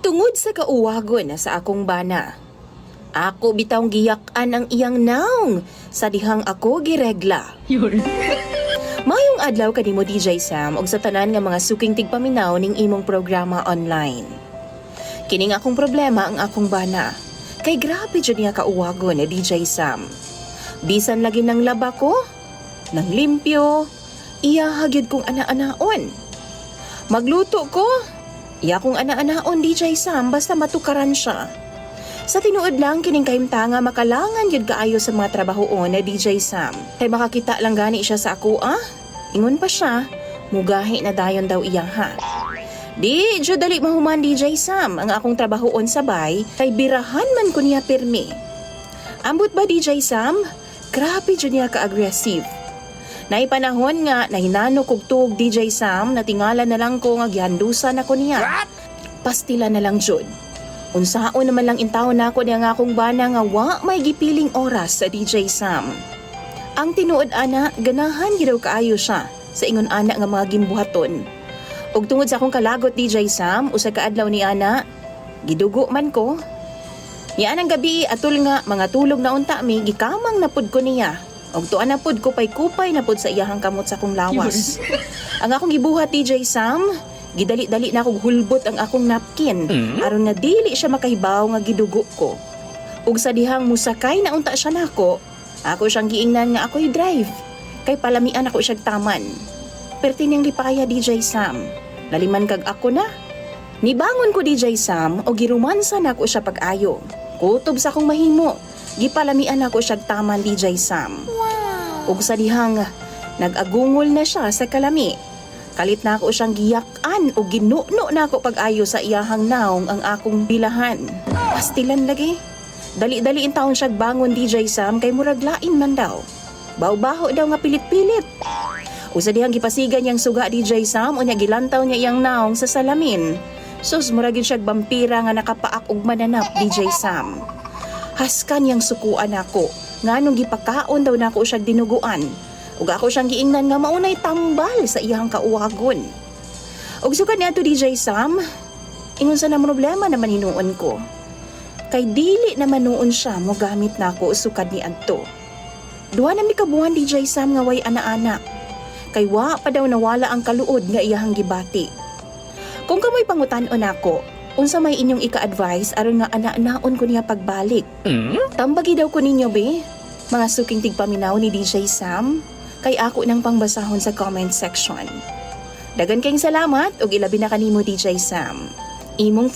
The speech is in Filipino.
Tungod sa kauwagon na sa akong bana, ako bitawng giyak-an ang iyang naong sa dihang ako giregla. Mayong adlaw kanimo DJ Sam og sa tanan nga mga suking tigpaminaw ning imong programa online. Kining akong problema ang akong bana. Kay grabe jud niya kauwagon ni DJ Sam. Bisan lagi ng laba ko, nang limpyo, iya hagyud kong ana-anaon. Magluto ko, iya kong ana-anaon DJ Sam basta matukaran siya. Sa tinuod lang kining kahimtanga makalangan yun kaayo sa mga trabahoon na DJ Sam. Kay makakita lang gani siya sa ako Ingon pa siya, mugahi na dayon daw iya ha. Di, jud dali mahuman DJ Sam ang akong trabahoon sabay kay birahan man ko niya pirmi. Ambot ba DJ Sam? Grabe jud niya ka-aggressive. Naipanahon nga nahinano kog tuog DJ Sam na tingala na lang ko nga gihandusan ako niya. Pastila na lang jud. Unsaon naman lang intaw na ako niya nga akong bana nga wa may gipiling oras sa DJ Sam. Ang tinuod ana, ganahan gidaw kaayo siya sa ingon ana nga mga gimbuhaton. Ug tungod sa akong kalagot DJ Sam, usa ka adlaw ni ana, gidugo man ko. Yan ang gabi atul nga mga tulog na unta mi gikamang napud ko niya. Og tuan na pud kupay-kupay na pud sa iyahang kamot sa akong lawas. Ang akong gibuhat DJ Sam, gidali-dali na akong hulbot ang akong napkin aron nga dili siya makahibaw nga gidugo ko. Ug sa dihang musakay na unta siya nako, ako siyang giingnan nga ako'y drive. Kay palamian ako siyang taman. Perti niyang lipaya DJ Sam. Laliman kag ako na. Nibangon ko DJ Sam o girumansa na ako siya pag-ayo. Kutob sa akong mahimo. Gipalamian ako siyang taman DJ Sam. Ug sa dihang nag-agungol na siya sa kalami. Kalit na ako siyang giyak-an o ginuno na ako pag-ayo sa iyahang naong ang akong bilahan. Pastilan lagi. Dali-dali in taon siya bangon DJ Sam kay murag lain man daw. Baw-baho daw nga pilit-pilit. Usa dihang gipasigan niyang suga DJ Sam unya gilantaw niya iyang naong sa salamin. Sus murag siya vampira nga nakapaak og mananap DJ Sam. Haskan niyang sukuan ako nganong gipakaon daw nako siya dinuguan. Ug ako siyang giingnan nga maunay tambal sa iyang kauwagon. Ug sukad niadto DJ Sam, ingon sa na problema naman hinuon ko. Kay dili naman noon siya mo gamit na ako usukad ni adto. Duha na mi kabuhan DJ Sam nga way ana-ana. Kay wa pa daw nawala ang kaluod nga iyahang gibati. Kung kamoy pangutan-on ako, unsa may inyong ika-advise aron nga ana-anaon ko niya pagbalik? Tambagi daw ko ninyo be, mga suking tigpaminaw ni DJ Sam, kay ako nang pangbasahon sa comment section. Dagan kayong salamat ug ilabi na kanimo DJ Sam. Imong